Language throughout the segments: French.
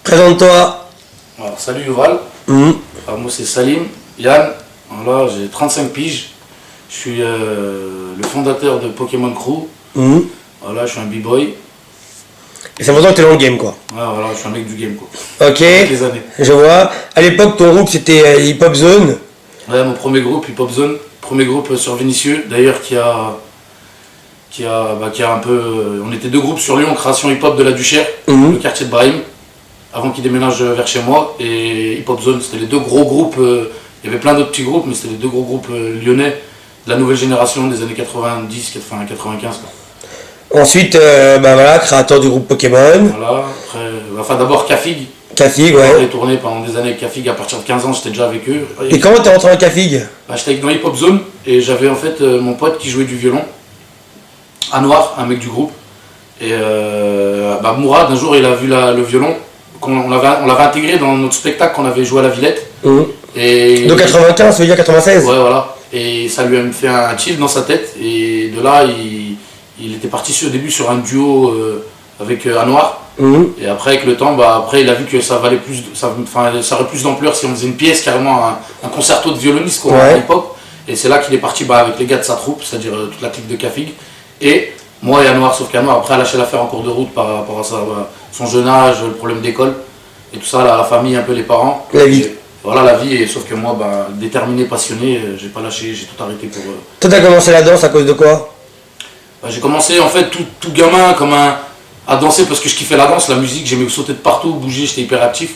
Présente-toi. Alors, salut Yuval. Alors, moi c'est Salim, Yann. Voilà, j'ai 35 piges. Je suis le fondateur de Pokémon Crew. Voilà, je suis un b-boy. Et ça veut dire que t'es dans le game quoi. Ouais, voilà, je suis un mec du game quoi. Ok. Avec les années. Je vois. À l'époque, ton groupe c'était Hip Hop Zone. Ouais, mon premier groupe, Hip Hop Zone. Premier groupe sur Vénissieux. D'ailleurs, qui a un peu. On était deux groupes sur Lyon, création hip-hop de la Duchère, le quartier de Brahim, avant qu'il déménage vers chez moi. Et Hip Hop Zone, c'était les deux gros groupes. Il y avait plein d'autres petits groupes, mais c'était les deux gros groupes lyonnais de la nouvelle génération des années 90, 80, 95. Quoi. Ensuite, voilà, créateur du groupe Pokémon. Voilà, après, d'abord Cafig. Cafig, ouais. J'ai tourné pendant des années avec Cafig, à partir de 15 ans, j'étais déjà avec eux. Et comment t'es rentré en Cafig? J'étais dans Hip Hop Zone et j'avais en fait mon pote qui jouait du violon, Anwar, un mec du groupe. Et Mourad, un jour, il a vu le violon, on l'avait intégré dans notre spectacle qu'on avait joué à la Villette. Et de 95, ça veut dire 96? Ouais, voilà. Et ça lui a fait un chill dans sa tête. Et de là, il était parti au début sur un duo avec Anwar. Et après, avec le temps, après, il a vu que ça valait plus, ça aurait plus d'ampleur si on faisait une pièce, carrément un concerto de violoniste quoi, à l'époque. Et c'est là qu'il est parti avec les gars de sa troupe, c'est-à-dire toute la clique de Cafig. Et moi et Anwar, sauf qu'Anwar après a lâché l'affaire en cours de route par rapport à son jeune âge, le problème d'école et tout ça, la famille, un peu les parents. La vie. Voilà la vie, et sauf que moi, déterminé, passionné, j'ai pas lâché, j'ai tout arrêté pour. Toi, t'as commencé la danse à cause de quoi? J'ai commencé en fait tout gamin à danser parce que je kiffais la danse, la musique, j'aimais sauter de partout, bouger, j'étais hyper actif.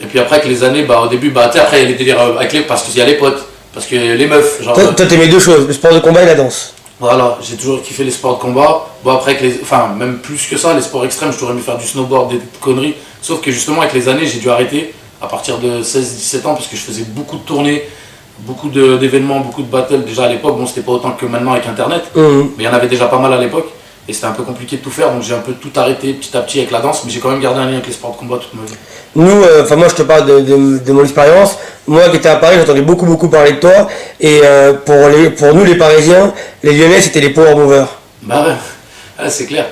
Et puis après, avec les années, au début, après il y a les délires parce qu'il y a les potes, parce que les meufs. Genre, toi t'aimais deux choses, le sport de combat et la danse. Voilà, j'ai toujours kiffé les sports de combat. Après, même plus que ça, les sports extrêmes, je t'aurais aimé faire du snowboard, des conneries. Sauf que justement, avec les années, j'ai dû arrêter à partir de 16-17 ans parce que je faisais beaucoup de tournées, beaucoup d'événements, beaucoup de battles. Déjà à l'époque, c'était pas autant que maintenant avec Internet, mais il y en avait déjà pas mal à l'époque. Et c'était un peu compliqué de tout faire, donc j'ai un peu tout arrêté petit à petit avec la danse, mais j'ai quand même gardé un lien avec les sports de combat toute ma vie. Nous, moi je te parle de mon expérience. Moi qui étais à Paris, j'entendais beaucoup parler de toi. Et pour nous les Parisiens, les Lyonnais c'était les power movers. Ouais, c'est clair.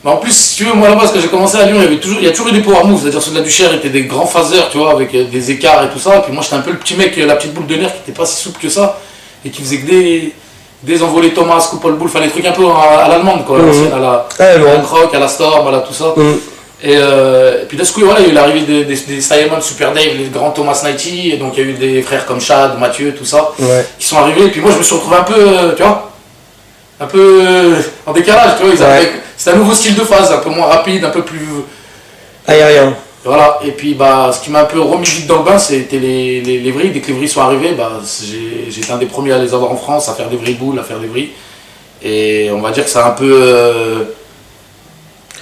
Mais en plus, si tu veux, moi là-bas, quand j'ai commencé à Lyon, il y a toujours eu des power moves, c'est-à-dire ceux de la Duchère étaient des grands phaseurs, tu vois, avec des écarts et tout ça. Et puis moi j'étais un peu le petit mec, la petite boule de nerf qui était pas si souple que ça, et qui faisait que des envolées Thomas, Coupole Boule, enfin les trucs un peu à l'allemande quoi, à la Croc, à la Storm, à tout ça. Et puis d'un coup, voilà, il y a eu l'arrivée des Stylman, Super Dave, les grands Thomas Nighty, et donc il y a eu des frères comme Chad, Mathieu, tout ça, qui sont arrivés, et puis moi je me suis retrouvé un peu, tu vois, un peu en décalage, tu vois, c'était un nouveau style de phase, un peu moins rapide, un peu plus aérien. Voilà, et puis ce qui m'a un peu remis vite dans le bain, c'était les vrilles. Dès que les vrilles sont arrivées, j'ai été un des premiers à les avoir en France, à faire des vrilles boules, à faire des vrilles. Et on va dire que ça a un peu...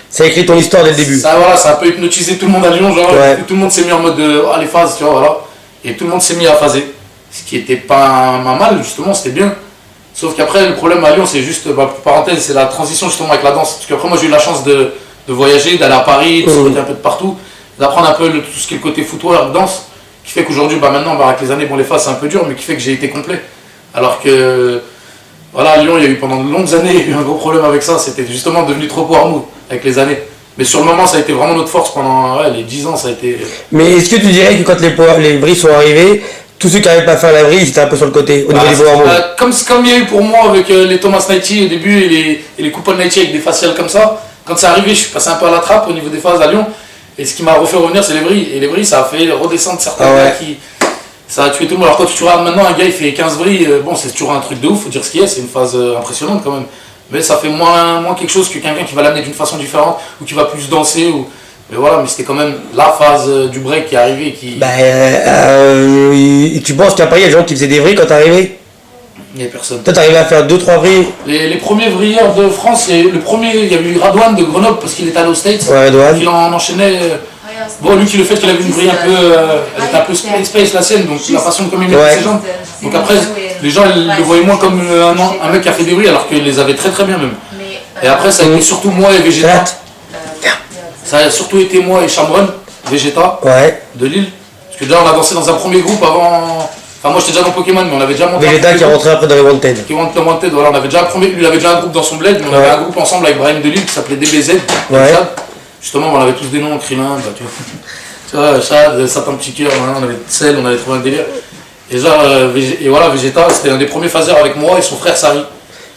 ça a écrit ton histoire dès le début. Ça a un peu hypnotisé tout le monde à Lyon, genre, tout le monde s'est mis en mode les phases, tu vois, voilà. Et tout le monde s'est mis à phaser. Ce qui était pas mal, justement, c'était bien. Sauf qu'après, le problème à Lyon, c'est juste, parenthèse, c'est la transition justement avec la danse. Parce qu'après, moi j'ai eu la chance de voyager, d'aller à Paris, de sauter un peu de partout, d'apprendre un peu tout ce qui est le côté footwork, danse, qui fait qu'aujourd'hui, maintenant, avec les années, les phases c'est un peu dur, mais qui fait que j'ai été complet. Alors que, voilà, à Lyon, il y a eu pendant de longues années, il y a eu un gros problème avec ça, c'était justement devenu trop power move avec les années. Mais sur le moment, ça a été vraiment notre force pendant les 10 ans, ça a été... Mais est-ce que tu dirais que quand les vrilles sont arrivés, tous ceux qui n'arrivaient pas à faire la vrille, ils étaient un peu sur le côté, au niveau des power moves? Comme il y a eu pour moi avec les Thomas Nighty au début et les Coupon Nighty avec des faciales comme ça, quand c'est arrivé, je suis passé un peu à la trappe au niveau des phases à Lyon. Et ce qui m'a refait revenir, c'est les vrilles. Et les vrilles, ça a fait redescendre certains gars qui... Ça a tué tout le monde. Alors quand tu regardes maintenant, un gars il fait 15 vrilles, c'est toujours un truc de ouf, faut dire ce qu'il y a, c'est une phase impressionnante quand même. Mais ça fait moins quelque chose que quelqu'un qui va l'amener d'une façon différente, ou qui va plus danser, Mais voilà, mais c'était quand même la phase du break qui est arrivée qui... Tu penses qu'après il y a des gens qui faisaient des vrilles quand t'es arrivé? Il n'y a personne. Toi t'arrivais à faire 2-3 vrilles? Les premiers vrilleurs de France, le premier, il y avait eu Radouane de Grenoble parce qu'il était allé aux States. Ouais, Radouane. Il en enchaînait... Bon, lui, le fait qu'il avait une vrille un peu... elle était un peu space la scène, donc la façon comme il mettait ses jambes. Donc après, les gens le voyaient moins comme un mec qui a fait des vrilles alors qu'il les avait très très bien même. Et après, ça a été surtout moi et Vegeta. Ça a surtout été moi et Chamron, Vegeta, de Lille. Parce que déjà, on a dansé dans un premier groupe avant... Enfin, moi j'étais déjà dans Pokémon, mais on avait déjà monté. Vegeta qui est rentré après dans les Wanted. Qui rentre dans Wanted, voilà, on avait déjà lui il avait déjà un groupe dans son bled, mais on avait un groupe ensemble avec Brahim Delille qui s'appelait DBZ. Ouais. Justement, on avait tous des noms, Krillin, bah, tu vois, Chad, Satan Petit Cœur, on avait Cell, on avait trouvé un délire. Et genre, et voilà, Vegeta, c'était un des premiers phasers avec moi et son frère Sari.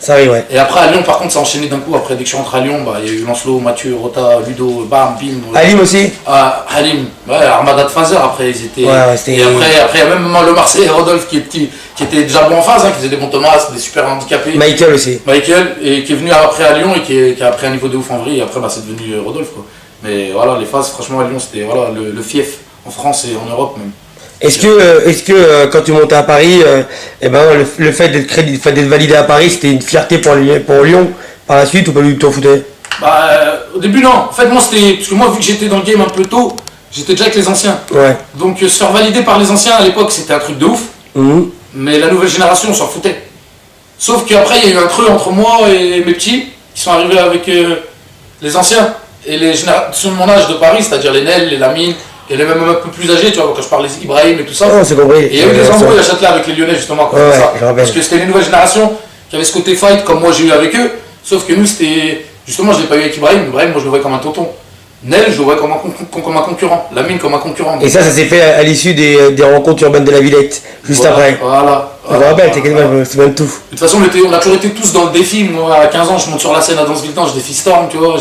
Ça arrive, ouais. Et après à Lyon, par contre, ça a enchaîné d'un coup. Après, dès que je suis rentré à Lyon, bah, il y a eu Lancelot, Mathieu, Rota, Ludo, Bam, Bim. Halim aussi. Ah, Halim, ouais, Armada de Phaser, après ils étaient. Ouais, c'était. Et après, il y a même le Marseillais et Rodolphe qui était déjà bon en phase, qui faisait des bons Thomas, des super handicapés. Michael aussi. Michael, et qui est venu après à Lyon et qui a pris un niveau de ouf en vrai. Et après, bah, c'est devenu Rodolphe, quoi. Mais voilà, les phases, franchement, à Lyon, c'était voilà, le fief en France et en Europe même. Est-ce que quand tu montais à Paris, le fait d'être validé à Paris, c'était une fierté pour Lyon par la suite ou pas du tout t'en foutais? Bah, au début, non. En fait, moi, c'était. Parce que moi, vu que j'étais dans le game un peu tôt, j'étais déjà avec les anciens. Ouais. Donc, se faire valider par les anciens à l'époque, c'était un truc de ouf. Mais la nouvelle génération, on s'en foutait. Sauf qu'après, il y a eu un creux entre moi et mes petits qui sont arrivés avec les anciens et les générations de mon âge de Paris, c'est-à-dire les Nel, les Lamine. Et les même un peu plus âgés, tu vois, quand je parlais Ibrahim et tout ça. Oh, c'est compris. Et il y a eu des embrouilles à Châtelet avec les Lyonnais, justement, comme ça. Parce que c'était les nouvelles générations qui avaient ce côté fight, comme moi j'ai eu avec eux. Sauf que nous, c'était. Justement, je l'ai pas eu avec Ibrahim. Ibrahim, moi, je le voyais comme un tonton. Nel, je le voyais comme un concurrent. Lamine, comme un concurrent. Et ça s'est fait à l'issue des rencontres urbaines de la Villette, juste après. Voilà. Je me rappelle, t'es quelqu'un, je me souviens de tout. De toute façon, on a toujours été tous dans le défi. Moi, à 15 ans, je monte sur la scène à Danse Viltan, je défie Storm, tu vois.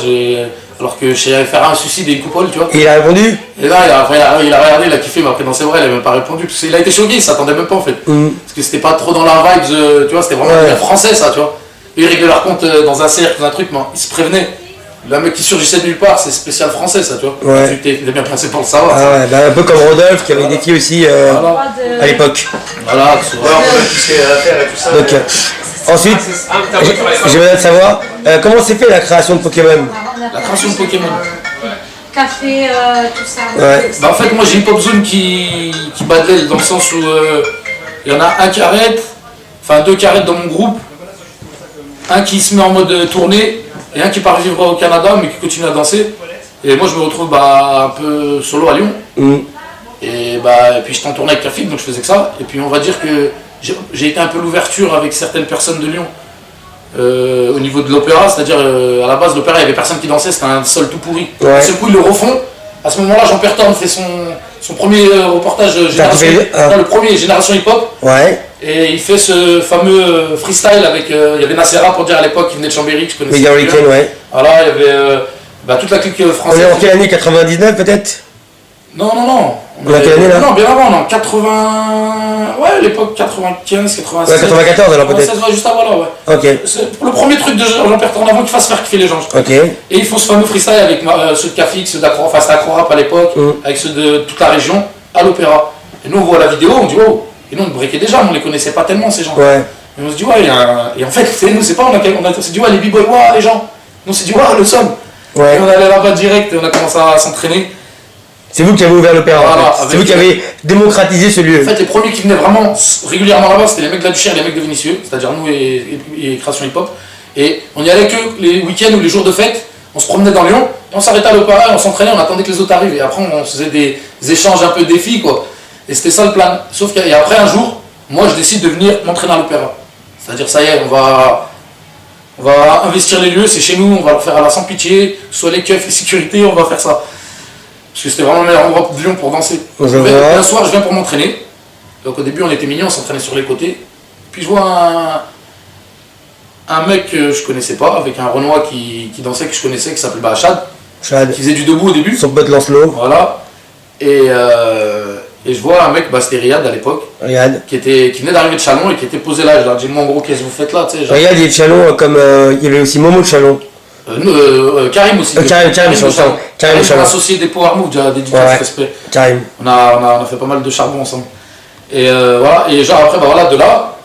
Alors que je savais faire un suicide et une coupole, tu vois. Et il a répondu? Et là, il a regardé, il a kiffé, il m'a pris dans ses bras, il a même pas répondu. Parce qu'il a été choqué, il s'attendait même pas en fait. Parce que c'était pas trop dans la vibe, tu vois, c'était vraiment français ça, tu vois. Et ils réglaient leur compte dans un cercle, dans un truc, mais ils se prévenaient. Le mec qui surgissait de nulle part, c'est spécial français ça, tu vois. Ouais. Il est bien placé pour le savoir. Ah ouais, bah, un peu comme Rodolphe qui avait défié aussi à l'époque. Voilà, on a tout ce qu'il y a à faire et tout ça. Donc, ensuite, j'aimerais bien savoir comment s'est fait la création de Pokémon. La création de Pokémon. Café, tout ça. Ouais. Bah en fait, moi j'ai Hip Hop Zone qui battait dans le sens où il y en a un qui arrête, enfin deux qui arrêtent dans mon groupe, un qui se met en mode tournée et un qui part vivre au Canada mais qui continue à danser. Et moi je me retrouve un peu solo à Lyon. Et puis j'étais en tournée avec Café, donc je faisais que ça. Et puis on va dire que j'ai été un peu l'ouverture avec certaines personnes de Lyon. Au niveau de l'opéra, c'est-à-dire à la base l'opéra il y avait personne qui dansait, c'était un sol tout pourri. Ouais. Ce coup ils le refont. À ce moment-là, Jean Perton fait son premier reportage génération, le premier Génération Hip Hop. Ouais. Et il fait ce fameux freestyle avec il y avait Nacera pour dire à l'époque qui venait de Chambéry que je connaissais. Mega Weekend, ouais. Voilà, il y avait toute la clique française. On est en quelle année? 99 peut-être? Non. On a quelle année là? Non, bien avant, non, 80. Ouais, l'époque 95, 96. Ouais, 94 alors peut-être. 96, ouais, juste avant là, ouais. Ok. C'est le premier truc de Jean Perton avant qu'il fasse faire kiffer les gens, je crois. Ok. Et ils font ce fameux freestyle avec ceux de Cafix, ceux d'Acro, enfin c'était Acro-Rap à l'époque, avec ceux de toute la région, à l'opéra. Et nous on voit la vidéo, on dit oh. Et nous on briquait déjà, mais on les connaissait pas tellement ces gens. Ouais. Et on se dit ouais, et en fait, nous c'est pas, on s'est dit ouais, les b-boys, ouais, les gens. Nous on s'est dit ouais, le somme. Ouais. Et on allait là-bas direct et on a commencé à s'entraîner. C'est vous qui avez ouvert l'opéra, Voilà, en fait. C'est vous qui avez démocratisé ce lieu. En fait, les premiers qui venaient vraiment régulièrement là-bas, c'était les mecs de la Duchère et les mecs de Vinicieux, c'est-à-dire nous et Création Hip Hop. Et on y allait que les week-ends ou les jours de fête, on se promenait dans Lyon, et on s'arrêtait à l'opéra, on s'entraînait, on attendait que les autres arrivent. Et après, on faisait des échanges un peu défis, quoi. Et c'était ça le plan. Sauf qu'après, un jour, moi, je décide de venir m'entraîner à l'opéra. C'est-à-dire, ça y est, on va investir les lieux, c'est chez nous, on va leur faire à la sans pitié, soit les keufs, les sécurités, on va faire ça. Parce que c'était vraiment le meilleur endroit de Lyon pour danser. Un soir, je viens pour m'entraîner. Donc au début, on était mignons, on s'entraînait sur les côtés. Puis je vois un mec que je connaissais pas, avec un Renoir qui dansait, que je connaissais, qui s'appelait Chad, qui faisait du debout au début. Son pote Lancelot. Voilà. Et je vois un mec, c'était Riyad à l'époque, qui venait d'arriver de Chalon et qui était posé là. Je leur dis, moi en gros, qu'est-ce que vous faites là, tu sais, Riyad, il est de Chalon, comme il y avait aussi Momo de Chalon. Karim aussi. Karim associé des Power Move, déjà dédicace, respect. Karim. On a fait pas mal de charbon ensemble. Et voilà, et genre après, de là,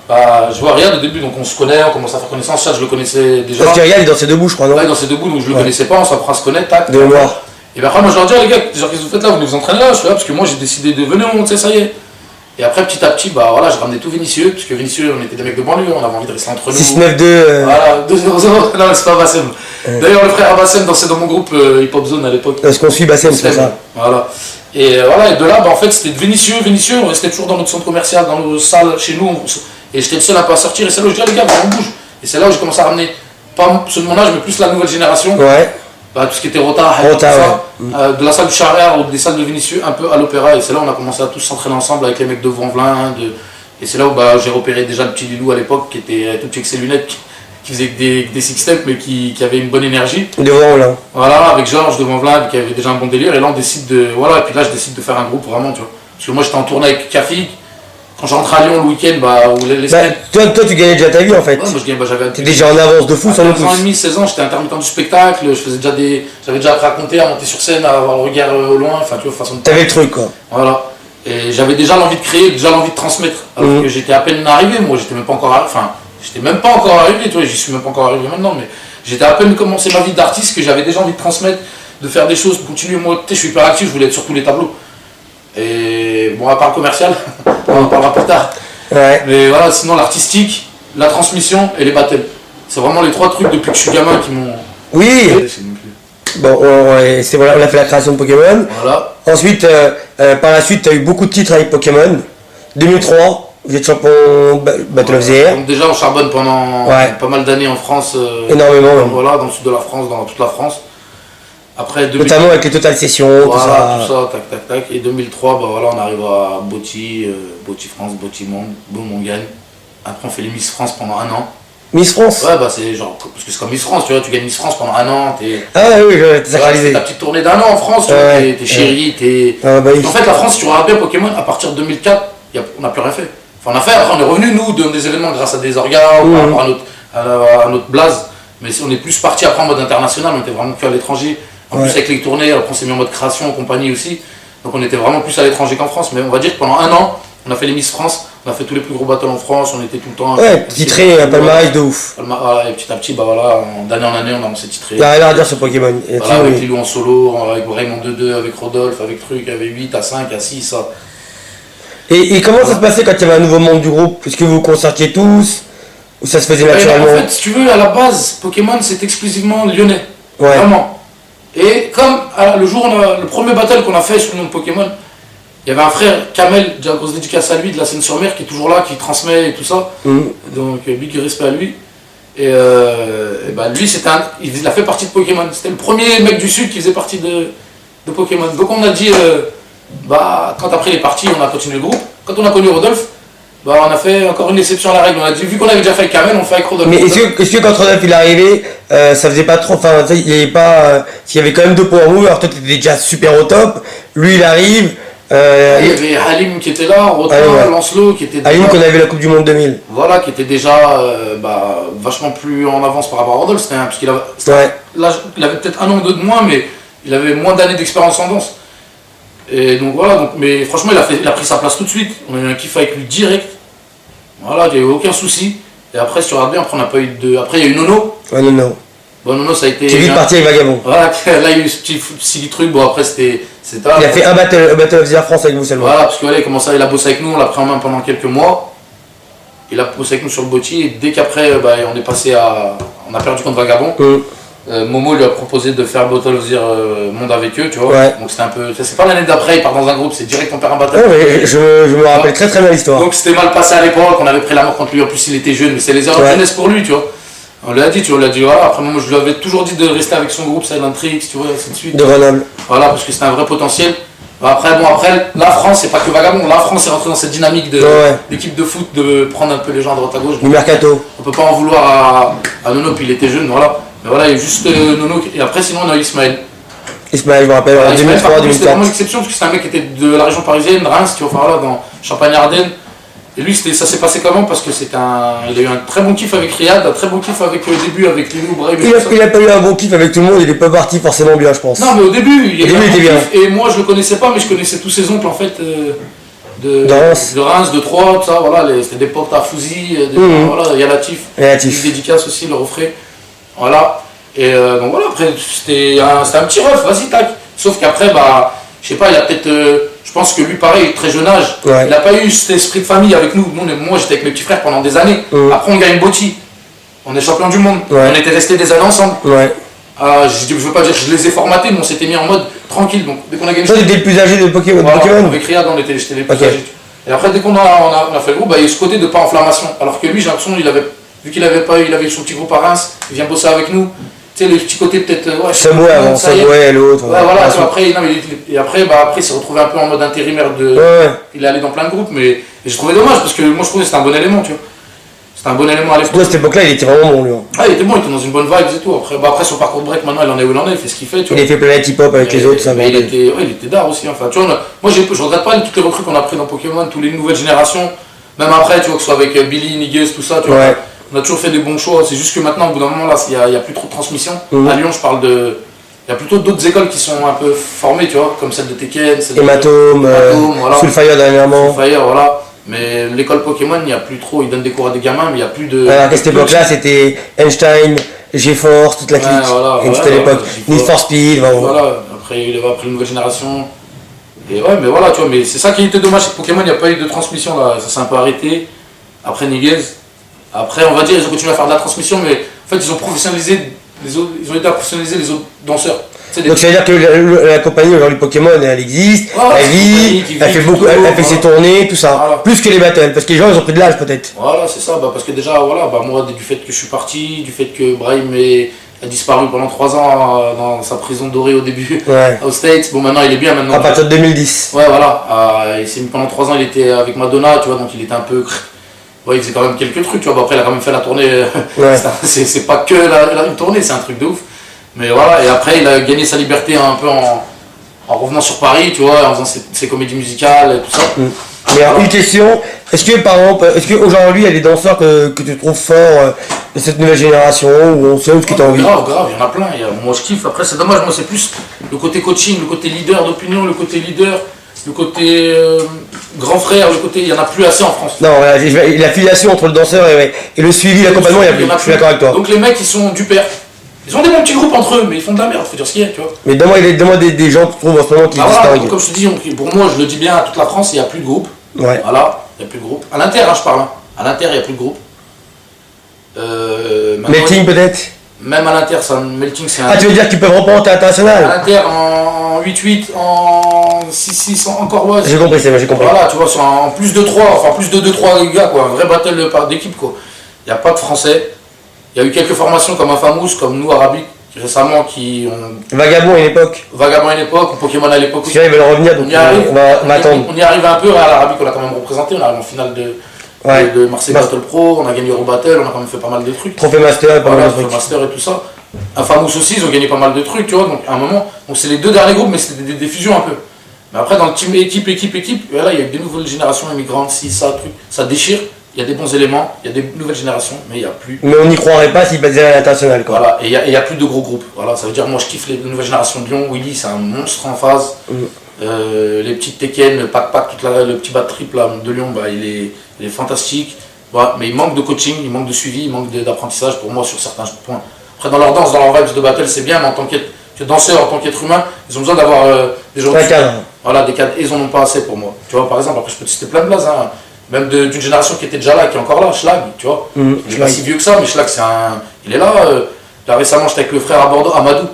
je vois Riyad au début, donc on se connaît, on commence à faire connaissance. Ça, je le connaissais déjà. Parce que Riyad, il dansait debout, je crois, non? Ouais, il dansait debout, donc je le connaissais pas, on s'apprend à se connaître, tac. De mémoire. Et puis après, moi je leur dis, les gars, genre, qu'est-ce que vous faites là? Vous venez vous entraîner là? Je suis là parce que moi j'ai décidé de venir, tu sais, ça y est. Et après, petit à petit, je ramenais tout Vinicieux, parce que Vinicieux, on était des mecs de banlieue, on avait envie de rester entre nous. 6-9-2. Voilà, 2-0-0. Non, c'est pas Bassem. D'ailleurs, le frère Bassem dansait dans mon groupe Hip Hop Zone à l'époque. Parce qu'on suit Bassem, c'est ça. Voilà. Et voilà, et de là, en fait, c'était de Vénitieux, on restait toujours dans notre centre commercial, dans nos salles, chez nous, et j'étais le seul un peu à sortir, et c'est là où je dis, les gars, on bouge. Et c'est là où j'ai commencé à ramener, pas ceux de mon âge, mais plus la nouvelle génération. Ouais. Bah, tout ce qui était Rota, tout ça, de la salle du Charrière ou des salles de Vénitieux, un peu à l'opéra, et c'est là où on a commencé à tous s'entraîner ensemble avec les mecs de Vanvelin, et c'est là où j'ai repéré déjà le petit Lilou à l'époque, qui était tout petit avec ses lunettes, qui faisait des six-steps, mais qui avait une bonne énergie. Devant là. Voilà, avec Georges de Vanvelin, qui avait déjà un bon délire, et là on décide de. Voilà, et puis là je décide de faire un groupe vraiment, tu vois. Parce que moi j'étais en tournée avec Kafik, quand je rentrais à Lyon le week-end, ou les semaines. Toi, tu gagnais déjà ta vie en fait. Ouais, moi je gagnais, j'avais. T'es déjà en avance de fou sur nous tous. 15 ans et demi, 16 ans, j'étais intermittent du spectacle, j'avais déjà appris à compter, à monter sur scène, à avoir le regard au loin, enfin tu vois, façon de. T'avais le truc quoi. Voilà. Et j'avais déjà l'envie de créer, déjà l'envie de transmettre. Alors que j'étais à peine arrivé, moi j'étais même pas encore arrivé, tu vois, j'y suis même pas encore arrivé maintenant, mais j'étais à peine commencé ma vie d'artiste que j'avais déjà envie de transmettre, de faire des choses, de continuer. Moi, tu sais, je suis hyper actif, je voulais être sur tous les tableaux. Et bon, à part le commercial, on en parlera plus tard. Ouais. Mais voilà, sinon l'artistique, la transmission et les battles. C'est vraiment les trois trucs depuis que je suis gamin qui m'ont. Oui. Bon, c'est voilà, on a fait la création de Pokémon. Voilà. Ensuite, par la suite, tu as eu beaucoup de titres avec Pokémon. 2003, vous êtes champion Battle of the Air. Donc déjà on charbonne pendant pas mal d'années en France. Énormément. Voilà, dans le sud de la France, dans toute la France. Après 2000... Notamment avec les Total Sessions, voilà, tout ça, tac. Et 2003, bah voilà, on arrive à Botti France, Botti Monde, boum, on gagne. Après on fait les Miss France pendant un an. Miss France? Ouais, bah c'est genre, parce que c'est comme Miss France, tu vois, tu gagnes Miss France pendant un an, Ah oui, t'es sacralisé. Ta petite tournée d'un an en France, tu vois, t'es chéri, t'es... Ah, bah, oui. En fait, la France, si tu regardes bien Pokémon, à partir de 2004, on n'a plus rien fait. Enfin, on a fait, après on est revenu, nous, dans des événements grâce à des orgas, ou par rapport à notre blase, mais on est plus parti après en mode international, on était vraiment plus à l'étranger. En plus avec les tournées, après on s'est mis en mode création et compagnie aussi. Donc on était vraiment plus à l'étranger qu'en France. Mais on va dire que pendant un an, on a fait les Miss France, on a fait tous les plus gros battles en France, on était tout le temps... Ouais, titré, un palmarès de ouf. Et petit à petit, bah voilà, d'année en année, on s'est titré. Il n'y a rien à dire sur Pokémon. Voilà, avec Lilou en solo, avec Raymond 2-2, avec Rodolphe, avec Truc, avec 8 à 5 à 6, ça. Et comment ça se passait quand il y avait un nouveau membre du groupe? Est-ce que vous vous concertiez tous? Ou ça se faisait naturellement? En fait, si tu veux, à la base, Pokémon, c'est exclusivement lyonnais. Ouais. Vraiment. Et comme le premier battle qu'on a fait sur le nom de Pokémon, il y avait un frère, Kamel, déjà grosse dédicace à lui, de la Seine-sur-Mer, qui est toujours là, qui transmet et tout ça. Donc, big respect à lui. Et bah, lui, il a fait partie de Pokémon. C'était le premier mec du Sud qui faisait partie de Pokémon. Donc on a dit, quand après il est parti, on a continué le groupe. Quand on a connu Rodolphe, on a fait encore une exception à la règle. On a dit, vu qu'on avait déjà fait avec Kamel, on fait avec Rodolphe. Mais est-ce que quand Rodolphe il est arrivé, ça faisait pas trop, enfin, il y avait pas, s'il y avait quand même deux power movers, toi t'étais déjà super au top, lui il arrive. Il y avait Halim qui était là, Rotin, Lancelot qui était déjà... Halim qu'on avait la Coupe du Monde 2000. Voilà, qui était déjà vachement plus en avance par rapport à Rodolphe. Parce qu'il avait peut-être un an ou deux de moins, mais il avait moins d'années d'expérience en danse. Et donc voilà, mais franchement il a pris sa place tout de suite. On a eu un kiff avec lui direct. Voilà, il n'y a eu aucun souci. Et après, si tu regardes bien, après on n'a pas eu de... Après il y a eu Nono. Ouais, Nono. Bon, Nono, ça a été... Qui est vite parti avec Vagabond. Voilà, là il y a eu ce petit truc. Bon, après c'était... Il a fait un Battle of the Air France avec vous seulement. Voilà, parce qu'il il a bossé avec nous, on l'a pris en main pendant quelques mois. Il a bossé avec nous sur le Botti, et dès qu'après on est passé à... On a perdu contre Vagabond. Momo lui a proposé de faire Battle of the Air Monde avec eux, tu vois. Ouais. Donc c'était un peu... C'est pas l'année d'après, il part dans un groupe, c'est direct on perd un battle. Ouais, mais je me rappelle très bien l'histoire. Donc c'était mal passé à l'époque, on avait pris la mort contre lui, en plus il était jeune, mais c'est les erreurs de jeunesse pour lui, tu vois. On lui a dit, voilà, après moi je lui avais toujours dit de rester avec son groupe, Silent Tricks, tu vois, ainsi de suite. De Grenoble. Voilà, parce que c'était un vrai potentiel. Après, la France, c'est pas que Vagabond, la France est rentrée dans cette dynamique d'équipe de foot, de prendre un peu les gens à droite à gauche. Du mercato. On peut pas en vouloir à Nono, puis il était jeune, voilà. Mais voilà, il y a juste Nono, et après sinon on a Ismaël. Ismaël, je me rappelle, en 2003, 2004. C'était vraiment une exception, parce que c'était un mec qui était de la région parisienne, Reims, tu vois, enfin voilà, dans Champagne-Ardenne. Et lui, ça s'est passé comment? Parce que il a eu un très bon kiff avec Riyad, un très bon kiff avec au début avec Lilou, Brahim et tout ça. Il a pas eu un bon kiff avec tout le monde, il est pas parti forcément bien, je pense. Non, mais au début, il était bien. Et moi, je le connaissais pas, mais je connaissais tous ses oncles en fait. De Reims, de Troyes, tout ça, voilà, c'était des potes à Fouzi, voilà, il y a Latif. Dédicace aussi, le refrain. Voilà. Et donc voilà, après, c'était un petit ref, vas-y, tac. Sauf qu'après, je sais pas, il a peut-être. Je pense que lui, pareil, très jeune âge, il n'a pas eu cet esprit de famille avec nous. Moi, j'étais avec mes petits frères pendant des années. Après, on gagne Botti. On est champion du monde. On était restés des années ensemble. Je veux pas dire que je les ai formatés, mais on s'était mis en mode tranquille. Donc dès qu'on a gagné. Toi, t'étais le plus âgé de Pokémon. Voilà, Pokémon. avec Riyad, j'étais les plus Ok. âgés. Et après, dès qu'on a fait le groupe, il y a eu ce côté de pas inflammation. Alors que lui, j'ai l'impression, vu qu'il avait pas eu, il avait eu son petit groupe à Reims, il vient bosser avec nous. Tu sais, le petit côté peut-être. Subway avant, Subway, l'autre. Ouais, voilà, après, après, il s'est retrouvé un peu en mode intérimaire de. Ouais. Il est allé dans plein de groupes, mais et je trouvais dommage parce que moi je trouvais que c'était un bon élément, tu vois. C'était un bon élément à l'époque. Toi, à cette époque-là, il était vraiment bon, lui. Ah, il était bon, il était dans une bonne vibe et tout. Après son parcours break, maintenant il en est où il en est, il fait ce qu'il fait, tu vois. Il a fait Planet Hip Hop avec les autres, ça mais il était d'art aussi. Enfin, tu vois, moi je regrette pas toutes les recrues qu'on a pris dans Pokémon, toutes les nouvelles générations. Même après, tu vois, que ce soit avec Billy, Niguez, tout ça, tu vois. Ouais. On a toujours fait des bons choix. C'est juste que maintenant, au bout d'un moment, là, il n'y a plus trop de transmission. À Lyon, je parle de. Il y a plutôt d'autres écoles qui sont un peu formées, tu vois, comme celle de Tekken, celle Hématome, voilà. Soulfire dernièrement. Soulfire, voilà. Mais l'école Pokémon, il n'y a plus trop. Ils donnent des cours à des gamins, mais il n'y a plus de. Alors qu'à cette époque-là, c'était Einstein, GeForce, toute la clique. Voilà, et c'était l'époque. Need for Speed, vraiment. Voilà, après il avait appris une nouvelle génération. Et ouais, mais voilà, tu vois, mais c'est ça qui était dommage, c'est que Pokémon, il n'y a pas eu de transmission là, ça s'est un peu arrêté. Après Niguez, après on va dire, ils ont continué à faire de la transmission, mais en fait, ils ont professionnalisé les autres, ils ont aidé à professionnaliser les autres danseurs. Donc ça veut dire que la compagnie aujourd'hui Pokémon, elle existe, elle vit, elle fait beaucoup, elle fait ses tournées, tout ça. Voilà. Plus que les battles, parce que les gens ils ont pris de l'âge peut-être. Voilà, c'est ça, parce que déjà, voilà, moi, du fait que je suis parti, du fait que Brahim a disparu pendant 3 ans dans sa prison dorée au début, Ouais. aux States, bon maintenant il est bien maintenant. À partir de 2010. Ouais, voilà, il s'est mis pendant 3 ans, il était avec Madonna, tu vois, donc il était un peu. Ouais, il faisait quand même quelques trucs, tu vois, après il a quand même fait la tournée, Ouais. c'est pas que une tournée, c'est un truc de ouf. Mais voilà, et après il a gagné sa liberté un peu en revenant sur Paris, tu vois, en faisant ses comédies musicales et tout ça. Mais alors, une question, est-ce que par exemple, est-ce qu'aujourd'hui il y a des danseurs que tu trouves forts de cette nouvelle génération, ou on sait où ce que tu as envie? Grave, il y en a plein, moi je kiffe, après c'est dommage, moi c'est plus le côté coaching, le côté leader d'opinion, le côté leader, le côté grand frère, le côté, il n'y en a plus assez en France. Non, voilà, la filiation entre le danseur et le suivi, l'accompagnement, il y a plus. Je suis d'accord avec toi. Donc les mecs ils sont du père. Ils ont des bons petits groupes entre eux, mais ils font de la merde, faut dire ce qu'il y a, tu vois. Mais donne-moi des gens que tu trouves en ce moment qui Ah voilà, distinguent. comme je te dis, pour moi, je le dis bien à toute la France, il n'y a plus de groupe. Ouais. Voilà, il n'y a plus de groupe. À l'Inter, je parle. À l'Inter, il n'y a plus de groupe. Melting peut-être. Même à l'Inter, Melting, c'est un. Ah, tu veux dire qu'ils peuvent reprendre à À l'international? l'Inter, en 8-8, en 6-6, encore ouais. J'ai compris, c'est vrai, j'ai compris. Voilà, tu vois, c'est en plus de 3, enfin plus de 2-3 gars, quoi. Un vrai battle d'équipe, quoi. Il n'y a pas de français. Il y a eu quelques formations comme Infamous, comme nous, Arabic, récemment, qui ont. Vagabond à une époque. Vagabond à l'époque, ou Pokémon à l'époque aussi. Parce qu'ils veulent revenir, donc On y arrive. on va attendre. On y arrive un peu à l'Arabic, on l'a quand même représenté, on arrive en finale de Marseille Battle Pro, on a gagné Euro Battle, on a quand même fait pas mal de trucs. Trophée Master et pas Voilà, mal de Trophée trucs. Master et tout ça. Infamous aussi, ils ont gagné pas mal de trucs, tu vois, donc à un moment, donc c'est les 2 derniers groupes, mais c'était des fusions un peu. Mais après, dans le team équipe, là, il y a des nouvelles générations immigrantes, ça déchire, il y a des bons éléments, il y a des nouvelles générations, mais il n'y a plus. Mais on n'y croirait pas s'ils passaient à l'international, quoi. Voilà, et il n'y a plus de gros groupes. Voilà, ça veut dire, moi je kiffe les nouvelles générations de Lyon. Willy, c'est un monstre en phase. Les petites Tekken, le pack, le petit bat triple là, de Lyon, il est fantastique. Voilà, mais il manque de coaching, il manque de suivi, il manque d'apprentissage pour moi sur certains points. Après, dans leur danse, dans leur vibes de battle, c'est bien, mais en tant que danseur, en tant qu'être humain, ils ont besoin d'avoir des gens. Un cadre. Voilà, des cadres, et ils en ont pas assez pour moi. Tu vois, par exemple, après je peux te citer plein de blagues, hein. Même d'une génération qui était déjà là, qui est encore là, Schlag, tu vois. Il est pas si vieux que ça, mais Schlag, il est là. Là récemment, j'étais avec le frère à Bordeaux, Amadou.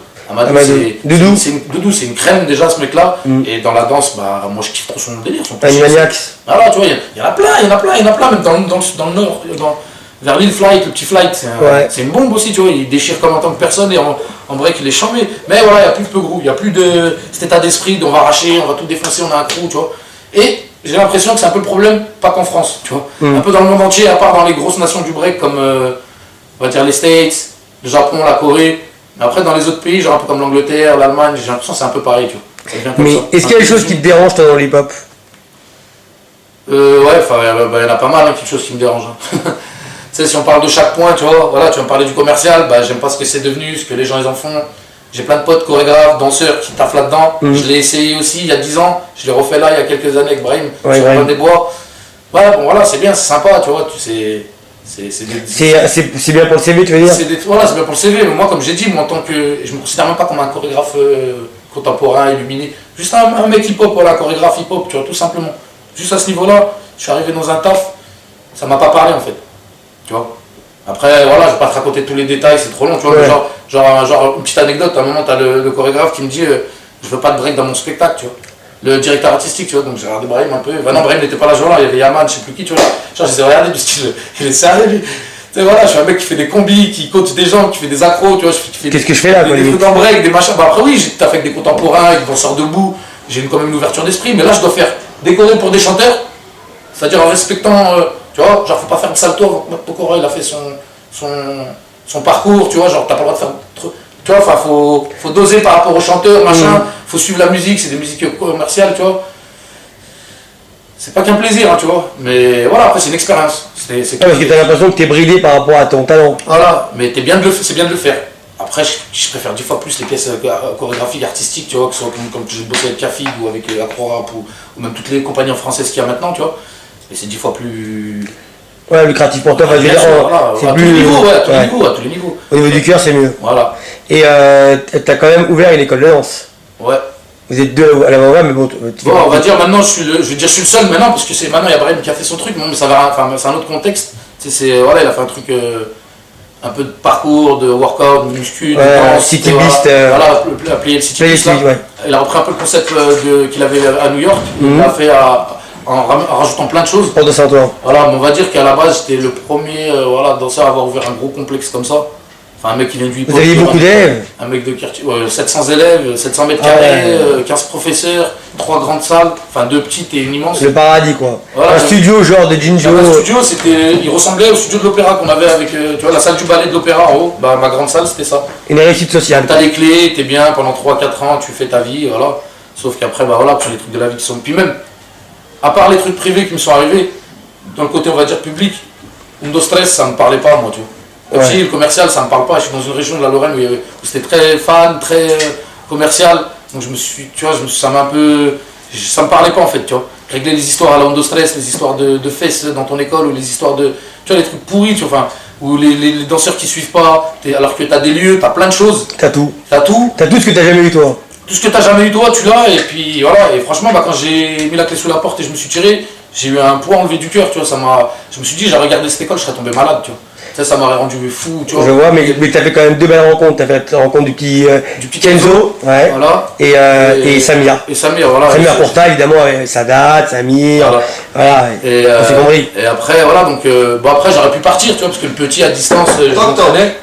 Doudou. Doudou, c'est une crème déjà, ce mec-là. Et dans la danse, moi je kiffe trop son délire. Animaniacs. Voilà, tu vois, il y en a plein, même dans le nord. Vers l'île Flight, le petit Flight, c'est une bombe aussi, tu vois, il déchire comme en tant que personne et en break il est chambé. Mais voilà, il n'y a plus de peu gros, il n'y a plus de cet état d'esprit on va arracher, on va tout défoncer, on a un trou, tu vois. Et j'ai l'impression que c'est un peu le problème, pas qu'en France, tu vois. Un peu dans le monde entier, à part dans les grosses nations du break comme, on va dire les States, le Japon, la Corée. Mais après, dans les autres pays, genre un peu comme l'Angleterre, l'Allemagne, j'ai l'impression que c'est un peu pareil, tu vois. Mais est-ce qu'il y a des choses qui te dérangent toi, dans le hip-hop? Ouais, enfin, il y en a pas mal, hein, quelque chose qui me dérange. Hein. Tu sais, si on parle de chaque point, tu vois, voilà, tu vas me parler du commercial, j'aime pas ce que c'est devenu, ce que les gens ils en font. J'ai plein de potes chorégraphes, danseurs qui taffent là-dedans. Je l'ai essayé aussi il y a 10 ans, je l'ai refait là il y a quelques années avec Brahim, sur des bois. Ouais, bon voilà, c'est bien, c'est sympa, tu vois, c'est bien pour le CV, tu veux dire? Voilà, c'est bien pour le CV, mais moi, comme j'ai dit, moi, en tant que. Je me considère même pas comme un chorégraphe contemporain, illuminé. Juste un mec hip-hop, voilà, un chorégraphe hip-hop, tu vois, tout simplement. Juste à ce niveau-là, je suis arrivé dans un taf, ça m'a pas parlé en fait. Tu vois. Après, voilà, je vais pas te raconter tous les détails, c'est trop long, tu vois. Ouais. Mais genre, une petite anecdote, à un moment, t'as le chorégraphe qui me dit je veux pas de break dans mon spectacle, tu vois. Le directeur artistique, tu vois, donc j'ai regardé Brahim un peu. Ben non, Brahim n'était pas là ce jour-là, il y avait Yaman, je sais plus qui, tu vois. Genre, je les ai regardés parce qu'il est sérieux, lui. Tu sais, voilà, je suis un mec qui fait des combis, qui coach des gens, qui fait des accros, tu vois. Qu'est-ce que je fais là, quoi, des limite trucs en break, des machins. Bah après, oui, j'ai tout à fait avec des contemporains, avec des danseurs debout, j'ai quand même une ouverture d'esprit, mais là, je dois faire décorer pour des chanteurs, c'est-à-dire en respectant, tu vois, genre, faut pas faire de salto avant que Pokora, il a fait son parcours, tu vois, genre, t'as pas le droit de faire. Tu vois, enfin, faut doser par rapport aux chanteurs, machin, faut suivre la musique, c'est des musiques commerciales, tu vois. C'est pas qu'un plaisir, hein, tu vois, mais voilà, après, c'est une expérience. Parce que t'as l'impression que t'es bridé par rapport à ton talent. Voilà, mais c'est bien de le faire. Après, je préfère 10 fois plus les pièces chorégraphiques, artistiques, tu vois, que ce soit comme j'ai bossé avec Cafig ou avec Acrorap ou même toutes les compagnies françaises qu'il y a maintenant, tu vois. Et c'est 10 fois plus. Ouais, lucratif pour toi, enfin, je veux dire, voilà, c'est à plus. tous les niveaux, ouais, à tous les niveaux. Au niveau du cœur, c'est mieux. Voilà. Et t'as quand même ouvert une école de danse. Ouais. Vous êtes deux à l'avant-bras, mais bon. Bon, on va dire maintenant, je suis le seul maintenant, parce que maintenant il y a Brahim qui a fait son truc, mais ça va, enfin, c'est un autre contexte. Voilà, il a fait un truc un peu de parcours, de workout, de muscu, de danse. City voilà, Beast. Voilà, appelé le City Beast. Ouais. Il a repris un peu le concept qu'il avait à New York, il l'a fait en rajoutant plein de choses. Pour de Saint-Ouen. Voilà, mais on va dire qu'à la base, j'étais le premier danseur à avoir ouvert un gros complexe comme ça. Enfin, un mec qui vient du hip-hop. Vous aviez beaucoup d'élèves? Un mec de quartier, 700 élèves, 700 mètres carrés, 15 professeurs, 3 grandes salles, enfin 2 petites et une immense. Le paradis, quoi. Voilà, un studio genre de Jinjo. Le studio, il ressemblait au studio de l'opéra qu'on avait avec, tu vois, la salle du ballet de l'opéra en haut. Bah, ma grande salle, c'était ça. Une réussite sociale. T'as les clés, t'es bien pendant 3-4 ans, tu fais ta vie, voilà. Sauf qu'après, bah voilà, puis les trucs de la vie qui sont. Puis même, à part les trucs privés qui me sont arrivés, dans le côté, on va dire, public, Undo Stress, ça me parlait pas, moi, tu vois. Aussi, le commercial, ça me parle pas. Je suis dans une région de la Lorraine où c'était très fan, très commercial. Donc je me suis, tu vois, ça m'a un peu, ça me parlait pas en fait, tu vois. Régler les histoires à la Undo Stress, les histoires de fesses dans ton école ou les histoires de, tu vois, les trucs pourris, tu vois, enfin, ou les danseurs qui suivent pas, alors que t'as des lieux, t'as plein de choses. T'as tout. T'as tout. T'as tout ce que t'as jamais eu toi. Tout ce que t'as jamais eu toi, tu l'as. Et puis voilà. Et franchement, bah, quand j'ai mis la clé sous la porte et je me suis tiré, j'ai eu un poids enlevé du cœur, tu vois. Je me suis dit, j'aurais regardé cette école, je serais tombé malade, tu vois. Ça m'aurait rendu fou, tu vois. Je vois, mais t'as fait quand même 2 belles rencontres. T'as fait la rencontre du petit Kenzo, ouais. Voilà. Et Samir. Et Samir, voilà. Samir Porta, évidemment, Sadat, Samir, voilà. On s'est compris. Et après, voilà, donc, bon, après j'aurais pu partir, tu vois, parce que le petit à distance, je l'entraînais.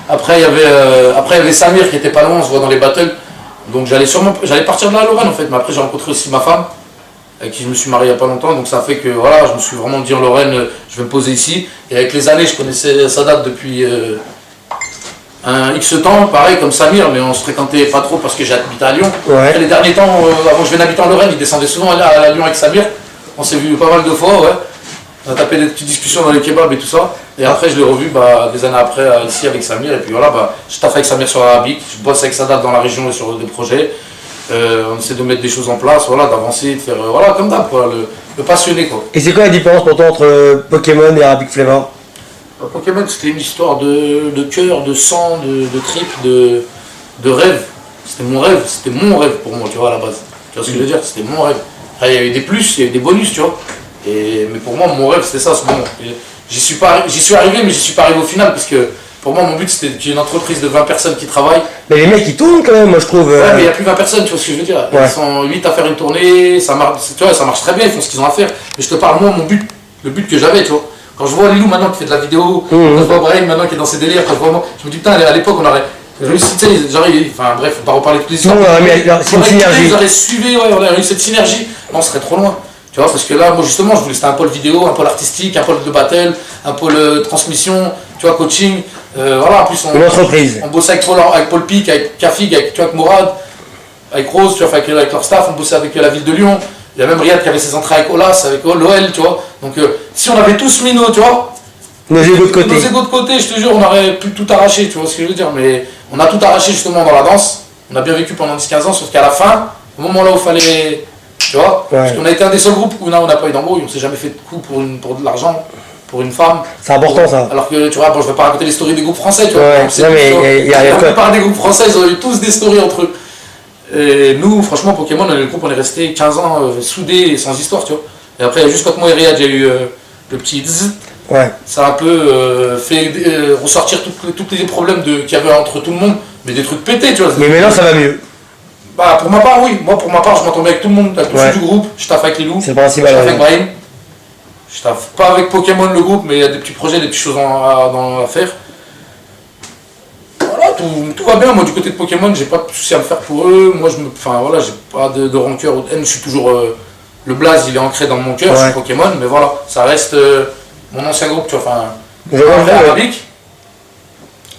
Après, il y avait Samir qui était pas loin, on se voit dans les battles. Donc j'allais partir de là à Lorraine en fait, mais après j'ai rencontré aussi ma femme, avec qui je me suis marié il n'y a pas longtemps, donc ça fait que voilà, je me suis vraiment dit en Lorraine, je vais me poser ici. Et avec les années, je connaissais Sadat depuis un X temps, pareil comme Samir, mais on se fréquentait pas trop parce que j'habitais à Lyon. Ouais. Après, les derniers temps, avant que je vienne habiter en Lorraine, il descendait souvent à Lyon avec Samir. On s'est vu pas mal de fois, ouais. On a tapé des petites discussions dans les kebabs et tout ça. Et après, je l'ai revu des années après ici avec Samir. Et puis voilà, je taffe avec Samir sur l'Arabique. Je bosse avec Sadat dans la région et sur des projets. On essaie de mettre des choses en place, voilà, d'avancer, de faire, voilà, comme d'hab, quoi, le passionné, quoi. Et c'est quoi la différence pour toi entre Pokémon et Arabic Flavor? Pokémon, c'était une histoire de cœur, de sang, de tripes, de rêve. C'était mon rêve pour moi, tu vois, à la base. Tu vois ce que je veux dire? C'était mon rêve. Après, il y a eu des plus, il y a eu des bonus, tu vois. Mais pour moi, mon rêve, c'était ça. Bon, j'y suis arrivé, mais j'y suis pas arrivé au final, parce que pour moi, mon but, c'était qu'il y ait une entreprise de 20 personnes qui travaillent. Mais les mecs, ils tournent quand même, moi, je trouve. Ouais, mais il n'y a plus 20 personnes, tu vois ce que je veux dire. Ouais. Ils sont 8 à faire une tournée, ça marche, tu vois, ça marche très bien, ils font ce qu'ils ont à faire. Mais je te parle, moi, le but que j'avais, tu vois. Quand je vois Lilou maintenant qui fait de la vidéo, quand je vois Brahim maintenant qui est dans ses délires, quand je vois moi, je me dis, putain, à l'époque, on aurait réussi, tu sais, genre, enfin bref, on va reparler de toutes les histoires. C'est une synergie. Ils auraient suivi, ouais, on aurait eu cette synergie, on serait trop loin. Tu vois, parce que là, moi justement, je voulais, c'était un pôle vidéo, un pôle artistique, un pôle de battle, un pôle transmission, tu vois, coaching. Voilà, en plus, on bossait avec Paul Pic, avec Cafig, avec Mourad, avec Rose, tu vois, avec leur staff, on bossait avec la ville de Lyon. Il y a même Riyad qui avait ses entrées avec Olas, avec l'OL, tu vois. Donc, si on avait tous mis tu vois, nos égos de côté. Nos égos de côté, je te jure, on aurait pu tout arracher, tu vois ce que je veux dire. Mais on a tout arraché justement dans la danse. On a bien vécu pendant 10-15 ans, sauf qu'à la fin, au moment là où il fallait. Tu vois, parce qu'on a été un des seuls groupes où on n'a pas eu d'embrouille, on s'est jamais fait de coup pour de l'argent, pour une femme. C'est important ça. Alors que tu vois, bon, je vais pas raconter les stories des groupes français, tu vois. Ouais, non, mais la plupart des groupes français, ils ont eu tous des stories entre eux. Et nous, franchement, Pokémon, le groupe, on est resté 15 ans soudés et sans histoire, tu vois. Et après, juste quand moi et Riyad, j'ai eu le petit zzz, Ouais. Ça a un peu fait ressortir tous les problèmes qu'il y avait entre tout le monde, mais des trucs pétés, tu vois. Mais maintenant ça va mieux. Bah pour ma part, oui. Moi, pour ma part, je m'entends bien avec tout le monde, avec tous ceux du groupe. Je taffe avec les loups. C'est le principal. Je taffe avec Brahim. Je taffe pas avec Pokémon le groupe, mais il y a des petits projets, des petites choses à faire. Voilà, tout va bien. Moi, du côté de Pokémon, j'ai pas de soucis à me faire pour eux. Moi, enfin voilà, j'ai pas de rancœur ou de haine. Je suis toujours le blaze, il est ancré dans mon cœur. Je suis Pokémon, mais voilà, ça reste mon ancien groupe, tu vois. Enfin, arabique.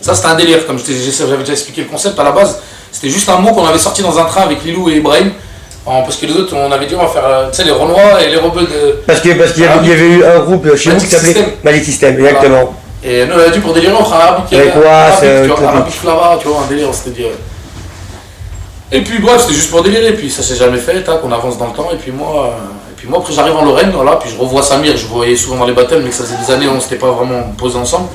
Ça, c'était un délire, comme j'avais déjà expliqué le concept à la base. C'était juste un mot qu'on avait sorti dans un train avec Lilou et Ibrahim. Parce que les autres, on avait dit on va faire les Renois et les rebeux de. Parce qu'il y avait eu un groupe chez nous qui s'appelait Magic System, exactement. Voilà. Et nous, on avait dit pour délirer, on fera un arabique. Avec quoi, arabique flava, tu vois, un délire, c'était dire. Et puis bref, c'était juste pour délirer, puis ça s'est jamais fait, tac, on avance dans le temps, et puis moi après j'arrive en Lorraine, voilà, puis je revois Samir, je voyais souvent dans les battles, mais que ça faisait des années, on s'était pas vraiment posé ensemble.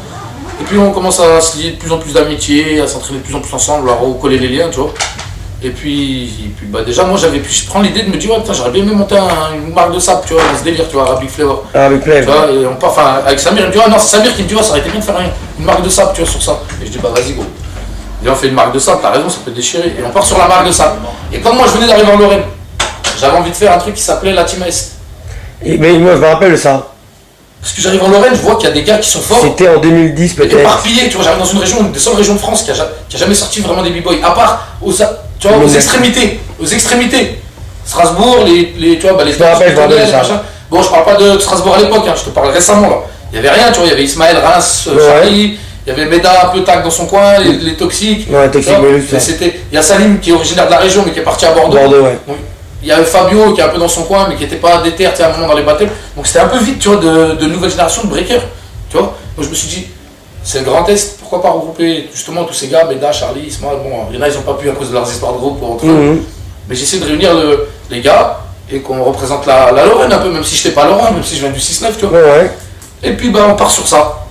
Et puis on commence à se lier de plus en plus d'amitié, à s'entraîner de plus en plus ensemble, à recoller les liens, tu vois. Et puis bah déjà moi je prends l'idée de me dire ouais putain j'aurais bien aimé monter une marque de sable, tu vois, dans ce délire, tu vois, Arabic Flavor. Arabic Flavor. Tu vois, et on part, enfin avec Samir, il me dit non c'est Samir qui me dit ouais ça aurait été bien de faire une marque de sable, tu vois, sur ça. Et je dis bah vas-y gros. Et on fait une marque de sable, t'as raison, ça peut déchirer. Et on part sur la marque de sable. Et comme moi je venais d'arriver en Lorraine, j'avais envie de faire un truc qui s'appelait la Team Est. Mais moi je me rappelle de ça. Parce que j'arrive en Lorraine, je vois qu'il y a des gars qui sont forts. C'était en 2010 peut-être. Éparpillés, tu vois, j'arrive dans une région, une des seules régions de France qui a jamais sorti vraiment des b-boys. À part tu vois, aux extrémités. Strasbourg, tu vois, bah, les machin. Bon, je parle pas de Strasbourg à l'époque, hein, je te parle récemment là. Il y avait rien, tu vois, il y avait Ismaël, Reims, Charlie, il y avait Meda un peu tac dans son coin, les toxiques. Ouais, toxiques, il y a Salim qui est originaire de la région mais qui est parti à Bordeaux. Ouais. Donc, il y avait Fabio qui est un peu dans son coin mais qui était pas déter, tu sais, à un moment dans les battles. Donc c'était un peu vite, tu vois, de nouvelle génération de breakers, tu vois. Donc je me suis dit, c'est le Grand Est, pourquoi pas regrouper justement tous ces gars, Meda, Charlie, Ismaël, bon, il y en a ils ont pas pu à cause de leurs histoires de groupe entre eux. Mais j'essaie de réunir les gars et qu'on représente la Lorraine un peu, même si je n'étais pas Lorrain, même si je viens du 6-9, tu vois. Ouais. Et puis bah on part sur ça.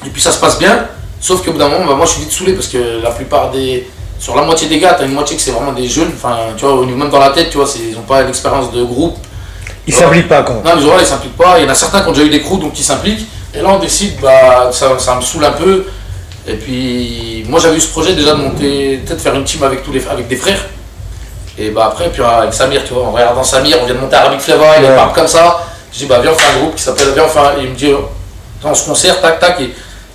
Et puis ça se passe bien, sauf qu'au bout d'un moment, bah, moi je suis vite saoulé parce que la plupart sur la moitié des gars, t'as une moitié que c'est vraiment des jeunes, enfin tu vois, même dans la tête, tu vois, ils n'ont pas l'expérience de groupe. Ils s'impliquent pas quoi. Non mais voilà, ils s'impliquent pas, il y en a certains qui ont déjà eu des crews donc qui s'impliquent. Et là on décide, bah ça me saoule un peu. Et puis moi j'avais eu ce projet déjà de monter, peut-être faire une team avec des frères. Et bah après, puis avec Samir, tu vois, en regardant Samir, on vient de monter Arabic Flavor, il parle comme ça. Je dis bah viens on fait un groupe qui s'appelle, il me dit on se concert, tac tac, et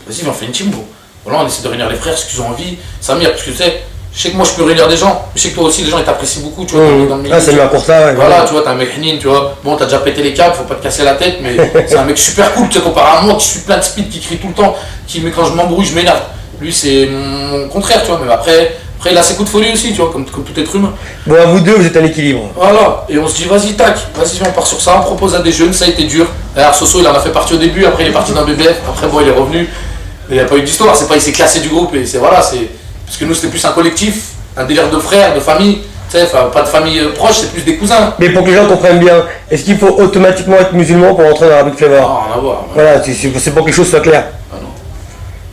vas-y viens on fait une team gros. Voilà, on essaie de réunir les frères, ce qu'ils ont envie. Samir, parce que tu sais, je sais que moi je peux réunir des gens, mais je sais que toi aussi les gens ils t'apprécient beaucoup, tu vois, dans le milieu. Ah c'est bien pour ça, ouais. Voilà, tu vois, t'es un mec Hnin, tu vois, bon t'as déjà pété les câbles, faut pas te casser la tête, mais c'est un mec super cool, tu sais, comparé à moi qui suis plein de speed, qui crie tout le temps, mais quand je m'embrouille, je m'énerve. Lui c'est mon contraire, tu vois, mais après il a ses coups de folie aussi, tu vois, comme tout être humain. Bon, à vous deux, vous êtes un équilibre. Voilà, et on se dit, vas-y, tac, vas-y, on part sur ça, on propose à des jeunes, ça a été dur. Alors, Soso, il en a fait partie au début, après, il est parti dans BBF, après, bon, il est revenu. Mais il n'y a pas eu d'histoire, c'est pas, il s'est classé du groupe, et c'est voilà, c'est. Parce que nous, c'était plus un collectif, un délire de frères, de famille, tu sais, pas de famille proche, c'est plus des cousins. Mais pour que les gens comprennent bien, est-ce qu'il faut automatiquement être musulman pour rentrer dans Arabic Flavor? Non, rien à voir. Voilà, c'est pour que les choses soient claires.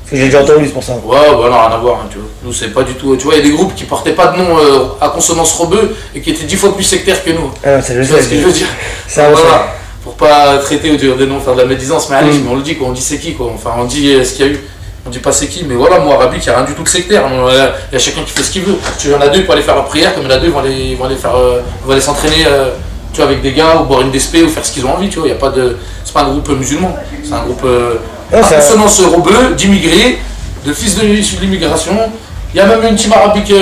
Parce que j'ai déjà entendu, c'est pour ça. Ouais, non, rien à voir, hein, tu vois. Nous, c'est pas du tout. Tu vois, il y a des groupes qui portaient pas de nom à consonance rebeu et qui étaient 10 fois plus sectaires que nous. Ah, ça, je sais. Tu vois ce que je veux dire? Ça, voilà. Pour pas traiter des noms, faire de la médisance, mais allez, mais on le dit, quoi. On dit c'est qui, quoi. Enfin, on dit ce qu'il y a eu. On dit pas c'est qui, mais voilà, moi, Arabique, il n'y a rien du tout de sectaire. Il y a chacun qui fait ce qu'il veut. Tu en as deux pour aller faire la prière, comme il y en a deux, ils vont aller s'entraîner, tu vois, avec des gars, ou boire une DSP, ou faire ce qu'ils ont envie, tu vois. C'est pas un groupe musulman. C'est un groupe à consonance rebeu, d'immigrés, de fils issus de l'immigration. Il y a même une team arabique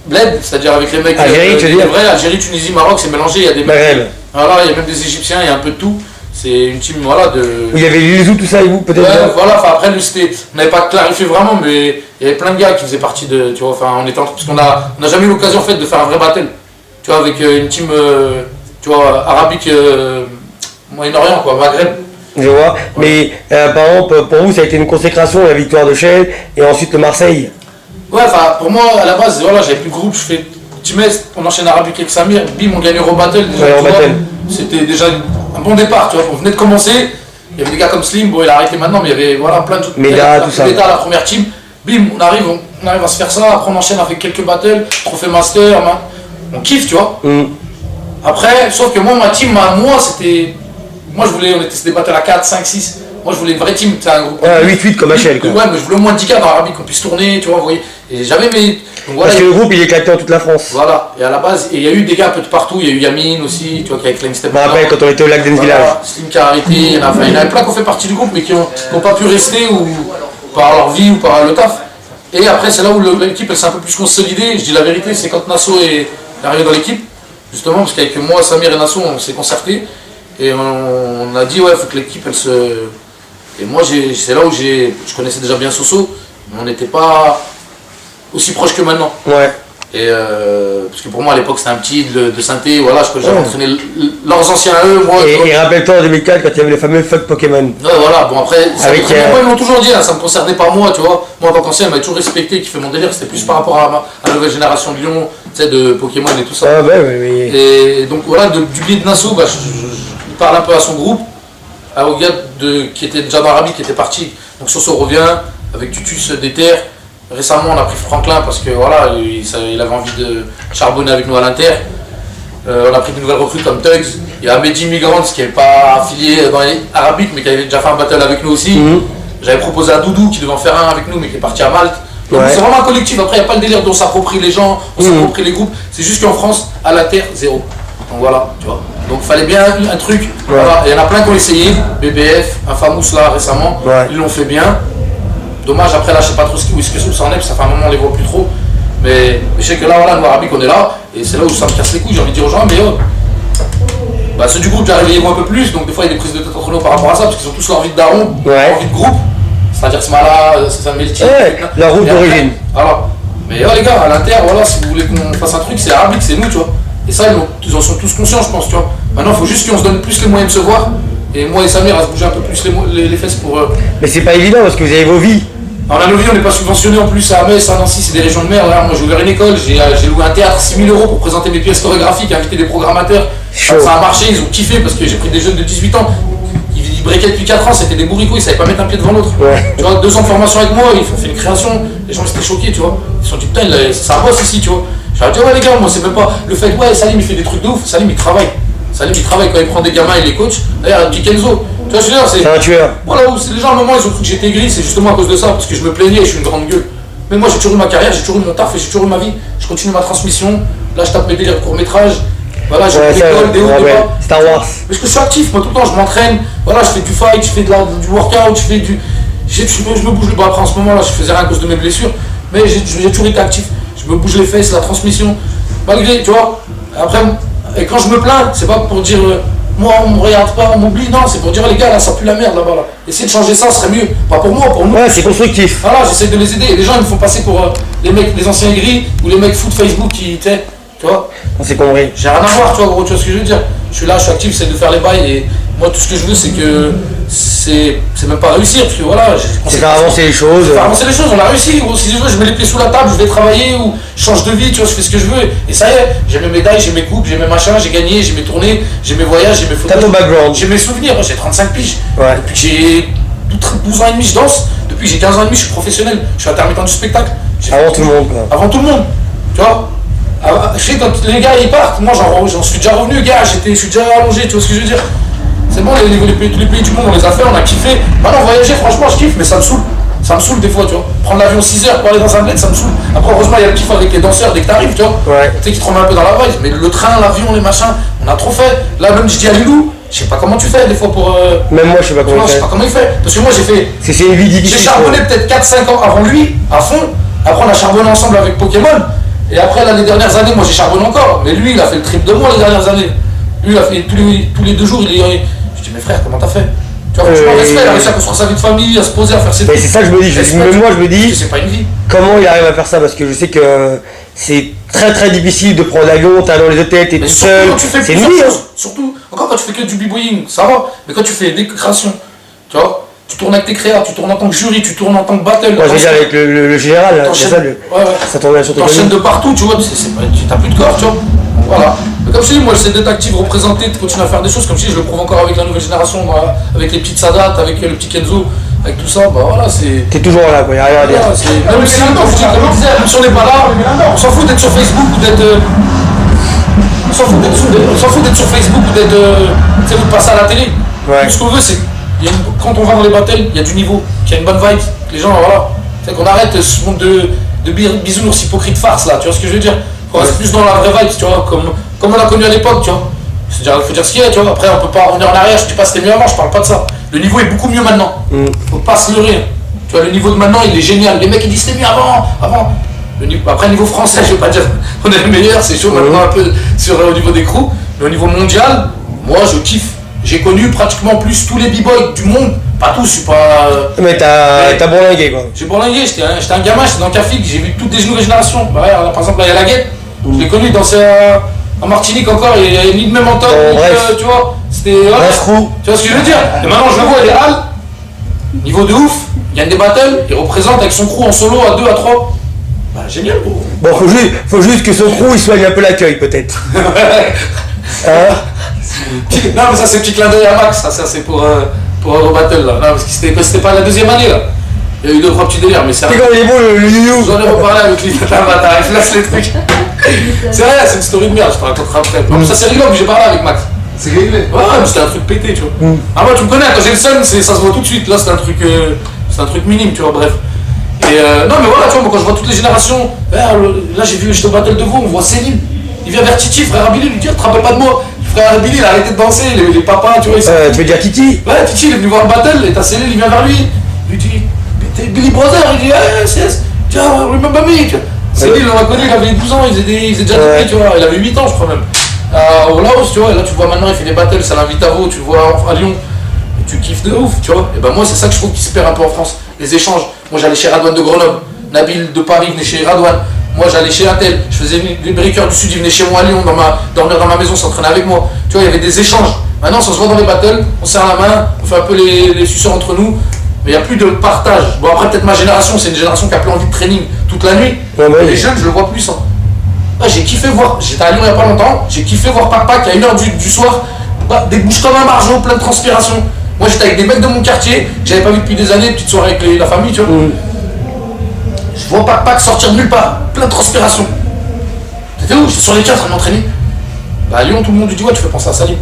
bled, c'est-à-dire avec les mecs Algérie, tu veux dire vrai, Algérie, Tunisie, Maroc, c'est mélangé, il y a des mecs. Voilà, il y a même des Égyptiens, il y a un peu de tout. C'est une team, voilà, de. Il y avait les tout ça et vous, peut-être. Ouais, voilà, enfin après, on n'avait pas clarifié vraiment, mais il y avait plein de gars qui faisaient partie de. Tu vois, enfin, parce qu'on n'a jamais eu l'occasion en fait de faire un vrai battle. Tu vois, avec une team, tu vois, arabique, Moyen-Orient, quoi, Maghreb. Je vois, mais par exemple, pour vous, ça a été une consécration, la victoire de Shell, et ensuite le Marseille. Ouais, enfin, pour moi, à la base, voilà, j'avais plus de groupe, je fais Team Est, on enchaîne Arabique avec Samir, bim, on gagne Euro Battle. C'était déjà un bon départ, tu vois, on venait de commencer, il y avait des gars comme Slim, bon, il a arrêté maintenant, mais il y avait voilà, plein de trucs. Méda, tout ça. Méda, la première team, bim, on arrive à se faire ça, après on enchaîne avec quelques battles, trophée master, on kiffe, tu vois. Après, sauf que moi, ma team, moi, c'était. moi je voulais, c'était des battles à 4, 5, 6. Moi je voulais une vraie team, c'est un groupe. Ouais, 8-8 comme HL quoi. Ouais, mais je voulais au moins 10 gars dans l'Arabie qu'on puisse tourner, tu vois, vous voyez. Et j'avais mes. Donc, voilà, Parce que le groupe il est éclaté dans toute la France. Voilà, et à la base, il y a eu des gars un peu de partout, il y a eu Yamin aussi, tu vois, qui avait Klein Step. Je me rappelle quand on était au lac d'Envillage. Voilà, Slim qui a arrêté, il y en a plein qui ont fait partie du groupe mais qui n'ont pas pu rester ou par leur vie ou par le taf. Et après, c'est là où l'équipe elle s'est un peu plus consolidée. Je dis la vérité, c'est quand Nasso est arrivé dans l'équipe, justement, parce qu'avec moi, Samir et Nasso, on s'est concerté et on a dit, ouais, il faut que l'équipe elle se. Et moi, c'est là où je connaissais déjà bien Soso, mais on n'était pas aussi proche que maintenant. Ouais. Et parce que pour moi à l'époque c'était un petit de synthé, voilà, j'avais entraîné leurs anciens à eux, moi. Et rappelle-toi en 2004 quand il y avait le fameux fuck Pokémon. Ouais, voilà, bon après, Avec, moi, ils m'ont toujours dit, hein, ça me concernait pas moi, tu vois. Moi en tant qu'ancien, elle m'a toujours respecté, qui fait mon délire, c'était plus par rapport à la nouvelle génération de Lyon, tu sais, de Pokémon et tout ça. Ah ouais. Et donc voilà, du biais de Nasso, bah, je parle un peu à son groupe, au gars qui était déjà dans l'Arabie, qui était parti. Donc Soso revient, avec Tutus Déter. Récemment, on a pris Franklin parce que voilà, il avait envie de charbonner avec nous à l'Inter. On a pris de nouvelles recrues comme Tugs. Il y a Mehdi Migrants qui n'est pas affilié dans les arabiques mais qui avait déjà fait un battle avec nous aussi. J'avais proposé à Doudou qui devait en faire un avec nous mais qui est parti à Malte. Donc c'est vraiment un collectif. Après, il n'y a pas le délire dont on s'approprie les gens, on s'approprie les groupes. C'est juste qu'en France, à l'Inter, zéro. Donc voilà, tu vois. Donc il fallait bien un truc. Voilà. Et il y en a plein qui ont essayé. BBF, Infamous là récemment, ils l'ont fait bien. Dommage, après là je sais pas trop ce que ça en est, parce que ça fait un moment on les voit plus trop. Mais je sais que là, voilà, nous Arabique on est là, et c'est là où ça me casse les couilles, j'ai envie de dire aux gens, mais bah, ceux du groupe j'arrive à les voir un peu plus, donc des fois il y a des prises de tête entre nous par rapport à ça, parce qu'ils ont tous leur vie de daron, leur vie de groupe, c'est-à-dire Smala, c'est un Melty. La route d'origine. Voilà. Mais les gars, à l'Inter, voilà, si vous voulez qu'on fasse un truc, c'est Arabique, c'est nous, tu vois. Et ça, ils en sont tous conscients, je pense, tu vois. Maintenant, il faut juste qu'on se donne plus les moyens de se voir, et moi et Samir à se bouger un peu plus les fesses pour. Mais c'est pas évident parce que vous avez vos vies. Alors la Novie, on n'est pas subventionné en plus à Metz, à Nancy, c'est des régions de mer. Là, moi j'ai ouvert une école, j'ai loué un théâtre 6 000 € pour présenter mes pièces chorégraphiques, inviter des programmateurs. Ça a marché, ils ont kiffé parce que j'ai pris des jeunes de 18 ans. Ils breakaient depuis 4 ans, c'était des bourricots, ils savaient pas mettre un pied devant l'autre. Tu vois, 2 ans de formation avec moi, ils ont fait une création, les gens étaient choqués, tu vois. Ils se sont dit putain, c'est un boss ici, tu vois. J'ai dit ouais les gars, moi c'est même pas le fait, ouais, Salim il fait des trucs de ouf, Salim il travaille. Salim il travaille quand il prend des gamins, il les coach. D'ailleurs, un petit Kenzo. Tu vois, je veux dire, c'est un tueur. Voilà, les gens à un moment ils ont cru que j'étais gris, c'est justement à cause de ça, parce que je me plaignais et je suis une grande gueule. Mais moi j'ai toujours eu ma carrière, j'ai toujours eu mon taf et j'ai toujours eu ma vie. Je continue ma transmission. Là je tape mes délires de court-métrage. Voilà, j'ai fait l'école, des hauts, des bas. Star Wars. Parce que je suis actif, moi tout le temps, je m'entraîne. Voilà, je fais du fight, je fais du workout, je fais du. Je me bouge le bras. Après en ce moment là, je faisais rien à cause de mes blessures. Mais j'ai toujours été actif. Je me bouge les fesses, la transmission. Malgré, tu vois. Après, et quand je me plains, c'est pas pour dire. Moi on me regarde pas, on m'oublie, non, c'est pour dire les gars là ça pue la merde là-bas là. Essayez de changer ça, ce serait mieux. Pas pour moi, pour nous. Ouais, c'est constructif. Voilà, j'essaie de les aider. Et les gens ils me font passer pour les mecs, les anciens gris ou les mecs foot Facebook qui, tu vois. On s'est compris. J'ai rien à voir, tu vois gros, tu vois ce que je veux dire. Je suis là, je suis actif, j'essaie de faire les bails et moi tout ce que je veux c'est que c'est même pas réussir parce que voilà. C'est faire avancer les choses. Faire avancer les choses, on a réussi gros. Si je veux, je mets les pieds sous la table, je vais travailler ou je change de vie, tu vois, je fais ce que je veux. Et ça y est, j'ai mes médailles, j'ai mes coupes, j'ai mes machins, j'ai gagné, j'ai mes tournées, j'ai mes voyages, j'ai mes photos. T'as ton background. J'ai mes souvenirs, j'ai 35 piges. Ouais. Depuis que j'ai 12 ans et demi, je danse. Depuis que j'ai 15 ans et demi, je suis professionnel. Je suis intermittent du spectacle. Avant tout le monde quoi. Avant tout le monde, tu vois. Je sais quand les gars ils partent, moi j'en suis déjà revenu, gars, je suis déjà allongé, tu vois ce que je veux dire. C'est bon, tous les pays du monde on les a fait, on a kiffé. Maintenant voyager, franchement je kiffe, mais ça me saoule. Ça me saoule des fois, tu vois. Prendre l'avion 6 heures pour aller dans un bled, ça me saoule. Après heureusement il y a le kiff avec les danseurs dès que t'arrives, tu vois. Ouais. Tu sais qui te remet un peu dans la vibe, mais le train, l'avion, les machins, on a trop fait. Là même je dis à Lilou, je sais pas comment tu fais des fois pour. Même moi je sais pas comment je sais pas comment il fait. Parce que moi j'ai fait. C'est une vie difficile. J'ai charbonné peut-être 4-5 ans avant lui, à fond. Après on a charbonné ensemble avec Pokémon. Et après là les dernières années, moi j'ai charbonné encore. Mais lui il a fait le trip de moi les dernières années. Lui il a fait tous les 2 jours, je dis mais frère comment t'as fait? Tu vois, franchement respect, il a réussi à construire sa vie de famille, à se poser, à faire ses trucs. C'est ça que je me dis, même moi je me dis. C'est pas une vie. Comment il arrive à faire ça? Parce que je sais que c'est très très difficile de prendre l'avion, t'es dans les hôtels, t'es tout seul. C'est une vie. Surtout, encore quand tu fais que du b-boying, ça va. Mais quand tu fais des créations, tu vois. Tu tournes avec tes créas, tu tournes en tant que jury, tu tournes en tant que battle. Ouais, je veux dire avec le général, là, c'est ça, ça tourne sur tes t'enchaînes de partout, tu vois, t'as plus de corps, tu vois. Voilà. Mais comme je te dis, moi j'essaie d'être actif, représenter, de continuer à faire des choses, comme je dis, je le prouve encore avec la nouvelle génération, moi, avec les petites Sadat, avec le petit Kenzo, avec tout ça, bah voilà, c'est. T'es toujours là, quoi, y'a rien à dire. Voilà, même si, même si on n'est pas là, on s'en fout d'être sur Facebook ou d'être. On s'en fout d'être sur Facebook ou d'être. Tu sais, ou de passer à la télé. Ouais. Tout ce qu'on veut, c'est. Quand on va dans les battles, il y a du niveau, qu'il y a une bonne vibe, que les gens, voilà. C'est qu'on arrête ce monde de bisounours hypocrite farce là, tu vois ce que je veux dire? On reste plus dans la vraie vibe, tu vois, comme on a connu à l'époque, tu vois. Faut dire ce qu'il y a, tu vois. Après, on peut pas revenir en arrière, je dis pas c'était mieux avant, je parle pas de ça. Le niveau est beaucoup mieux maintenant. Faut pas se leurrer. Tu vois, le niveau de maintenant, il est génial. Les mecs, ils disent c'était mieux avant. Après, niveau français, je vais pas dire on est le meilleur, c'est chaud maintenant un peu au niveau des crews. Mais au niveau mondial, moi, je kiffe. J'ai connu pratiquement plus tous les b-boys du monde. Pas tous, je suis pas. Mais t'as bourlingué quoi. J'ai bourlingué, j'étais un gamin, j'étais dans Cafig, j'ai vu toutes des nouvelles générations. Bah, ouais, par exemple, là, il y a la guette. Je l'ai connu danser en Martinique encore, il y a ni de même en top, tu vois. C'était. Ouais, tu vois ce que je veux dire? Et maintenant, je le vois, il est hal. Niveau de ouf, il gagne des battles, il représente avec son crew en solo à 2, à 3. Bah, génial, gros. Bon, faut juste que son crew il soigne un peu l'accueil peut-être. Hein? Non, mais ça, c'est petit clin d'œil à Max, ça c'est pour Eurobattle là. Non, parce que c'était pas la deuxième année là. Il y a eu 2-3 petits délires, mais c'est. C'est comme il est beau le you. J'en ai reparlé avec lui, il laisse les trucs. C'est vrai, c'est une story de merde, je te raconterai après. Ça, c'est rigolo, mais j'ai parlé avec Max. C'est réglé. Ouais, mais c'était un truc pété, tu vois. Ah, moi, tu me connais, quand j'ai le seum, ça se voit tout de suite. Là, c'est un truc minime, tu vois, bref. Et non, mais voilà, tu vois, moi, quand je vois toutes les générations, là, j'étais au battle de vous, on voit Céline. Il vient vers Titi, frère Billy, lui dit, te rappelles pas de moi. Frère Billy, il a arrêté de danser, les papas, tu vois. Tu veux dire Titi? Ouais, Titi, il est venu voir le battle, et t'as Céline, il vient vers lui. Il lui dit, t'es Billy Brother, il dit, c'est, tiens, remember me, tu vois. Céline, on l'a connu, il avait 12 ans, il faisait déjà des prix, tu vois. Il avait 8 ans, je crois même. Au Laos, tu vois, et là, tu vois maintenant, il fait des battles, ça l'invite à vous, tu le vois à Lyon. Et tu kiffes de ouf, tu vois. Et ben moi, c'est ça que je trouve qui se perd un peu en France. Les échanges. Moi, j'allais chez Radouane de Grenoble, Nabil de Paris venait chez Radouane. Moi, j'allais chez Intel, je faisais les breakers du Sud, ils venaient chez moi à Lyon, dormir dans ma maison, s'entraîner avec moi. Tu vois, il y avait des échanges. Maintenant, si on se voit dans les battles, on serre la main, on fait un peu les suceurs entre nous, mais il n'y a plus de partage. Bon, après, peut-être ma génération, c'est une génération qui a plus envie de training toute la nuit. Mais les jeunes, je le vois plus. Hein. Ouais, j'ai kiffé voir, j'étais à Lyon il n'y a pas longtemps, j'ai kiffé voir Pac à 1h du soir, des bouches comme un margeau, plein de transpiration. Moi, j'étais avec des mecs de mon quartier, que j'avais pas vu depuis des années, petite soirée avec la famille, tu vois. Je vois Pac sortir de nulle part, plein de transpiration. T'étais où? J'étais sur les quais en train de m'entraîner. Bah à Lyon, tout le monde lui dit ouais, tu fais penser à Salim.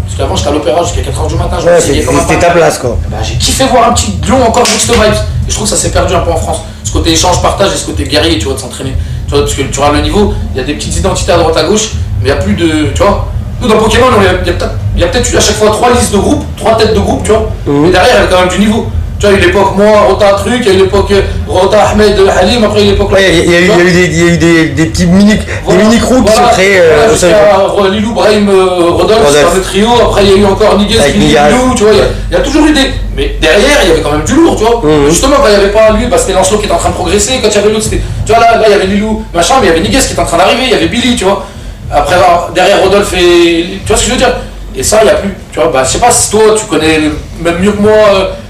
Parce qu'avant, j'étais à l'opéra jusqu'à 4h du matin. C'était ta place quoi. Bah j'ai kiffé voir un petit Lyon encore mixed vibes. Et je trouve que ça s'est perdu un peu en France. Ce côté échange, partage et ce côté guerrier, tu vois, de s'entraîner. Tu vois, parce que tu regardes le niveau, il y a des petites identités à droite à gauche, mais il n'y a plus de. Tu vois. Nous dans Pokémon, il y a peut-être eu à chaque fois 3 listes de groupes, 3 têtes de groupe, tu vois. Mais derrière, il y avait quand même du niveau. Tu vois, il y a eu l'époque moi, Rota Truc, il y a eu l'époque Rota Ahmed Halim, après il y a eu l'époque. Ouais, il y a eu des petits mini-crews qui sont créés. Jusqu'à Lilou, Brahim, Rodolphe, c'est un trio, après il y a eu encore Niguez, Lilou, tu vois, il y a toujours eu des. Mais derrière, il y avait quand même du lourd, tu vois. Justement, quand il n'y avait pas lui, c'était Lancelot qui était en train de progresser, quand il y avait l'autre, c'était. Tu vois, là, il y avait Lilou, machin, mais il y avait Niguez qui était en train d'arriver, il y avait Billy, tu vois. Après, derrière Rodolphe et. Tu vois ce que je veux dire? Et ça, il n'y a plus. Tu vois, bah, je sais pas si toi, tu connais même mieux que moi.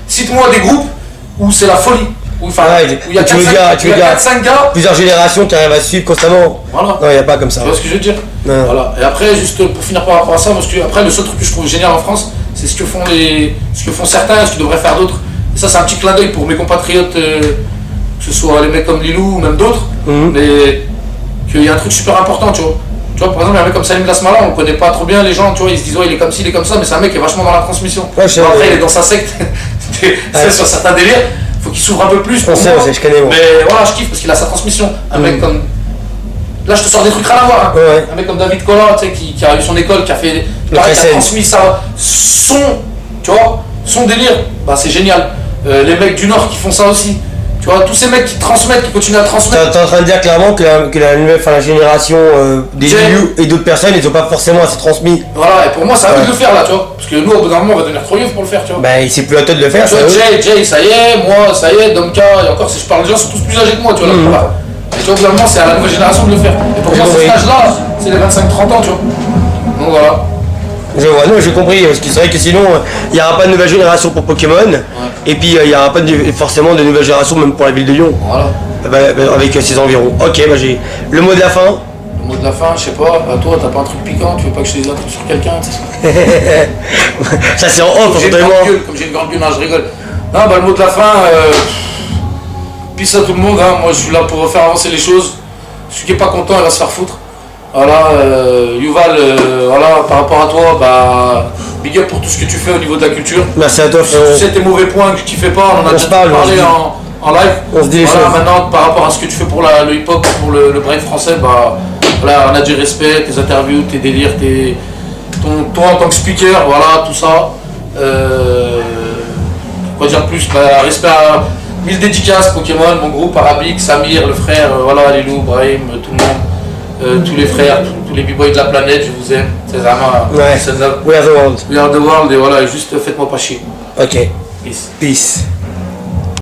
Cite-moi des groupes où c'est la folie. Où il y a 4-5 gars. Plusieurs générations qui arrivent à suivre constamment. Voilà. Non, il n'y a pas comme ça. Tu vois ce que je veux dire? Voilà. Et après, juste pour finir par rapport à ça, parce que après, le seul truc que je trouve génial en France, c'est ce que font certains et ce que devraient faire d'autres. Et ça, c'est un petit clin d'œil pour mes compatriotes, que ce soit les mecs comme Lilou ou même d'autres. Mais qu'il y a un truc super important, tu vois. Tu vois, par exemple, un mec comme Salim Lasmala, on connaît pas trop bien les gens, tu vois, ils se disent ouais, il est comme ci, il est comme ça, mais c'est un mec qui est vachement dans la transmission. Ouais, après, il est dans sa secte, sur certains délires, faut qu'il s'ouvre un peu plus. Je connais, moi. Mais voilà, je kiffe parce qu'il a sa transmission. Un mec comme. Là, je te sors des trucs rien à voir. Hein. Ouais. Un mec comme David Collin, tu sais, qui a eu son école, qui a fait. Qui a transmis son délire, bah c'est génial. Les mecs du Nord qui font ça aussi. Tu vois, tous ces mecs qui transmettent, qui continuent à transmettre. T'es en train de dire clairement que la génération des Liu et d'autres personnes, ils ont pas forcément assez transmis. Voilà, et pour moi, c'est à eux de le faire là, tu vois. Parce que nous, au bout d'un moment, on va devenir trop vieux pour le faire, tu vois. Bah, c'est plus à toi de le faire, tu vois, Jay, ça y est, moi, ça y est, Domka, et encore, si je parle de gens, ils sont tous plus âgés que moi, tu vois. Là, et tu vois, au bout d'un moment, c'est à la nouvelle génération de le faire. Et pour moi, cet âge-là, c'est les 25-30 ans, tu vois. Donc voilà. J'ai compris, parce que c'est vrai que sinon, il n'y aura pas de nouvelle génération pour Pokémon, et puis il n'y aura pas forcément de nouvelle génération même pour la ville de Lyon. Voilà. Avec ses environs. Ok, bah j'ai le mot de la fin. Le mot de la fin, je sais pas, toi t'as pas un truc piquant, tu veux pas que je te dise un truc sur quelqu'un, ça c'est en off, comme j'ai une grande gueule, non, je rigole. Non, bah le mot de la fin, peace à tout le monde, hein. Moi je suis là pour faire avancer les choses. Celui qui est pas content, il va se faire foutre. Voilà, Yuval, voilà, par rapport à toi, bah, big up pour tout ce que tu fais au niveau de la culture. Merci à toi, Si frérot. tu sais tes mauvais points que tu fais pas, on en a déjà parle, parlé en live. On se dit les voilà, choses. maintenant par rapport à ce que tu fais pour le hip-hop, pour le break français, bah voilà, on a du respect, tes interviews, tes délires, toi en tant que speaker, voilà, tout ça. Quoi dire plus, bah, respect à 1000 dédicaces, Pokémon, mon groupe, Arabique, Samir, le frère, voilà, Lilou, Brahim, tout le monde, tous les frères, tous les b-boys de la planète, je vous aime. C'est vraiment. Ouais. We are the world. We are the world, et voilà, juste faites-moi pas chier. Ok. Peace. Peace.